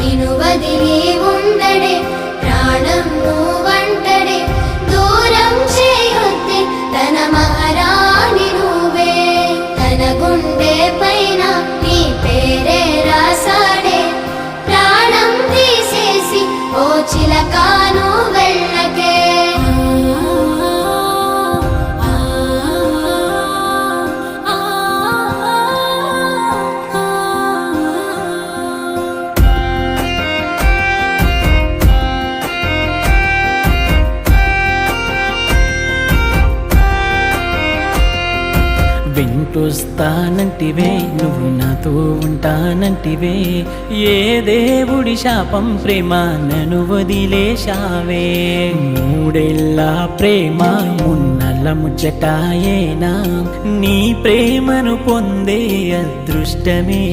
నిను వదిలి ఉండడే ప్రాణం నువ్వంటడే దూరం చేయొద్దే తన మహారాణి నువ్వే తన గుండె పైన నీ పేరే రాసాడే ప్రాణం తీసేసి ఓ చిలకాను వెళ్ళకే వెంటొస్తానంటివే నువ్వు నాతో ఉంటానంటివే ఏ దేవుడి శాపం ప్రేమ నన్ను వదిలేశావే మూడేళ్ళ ప్రేమ మున్నల ముచ్చటాయేనా నీ ప్రేమను పొందే అదృష్టమే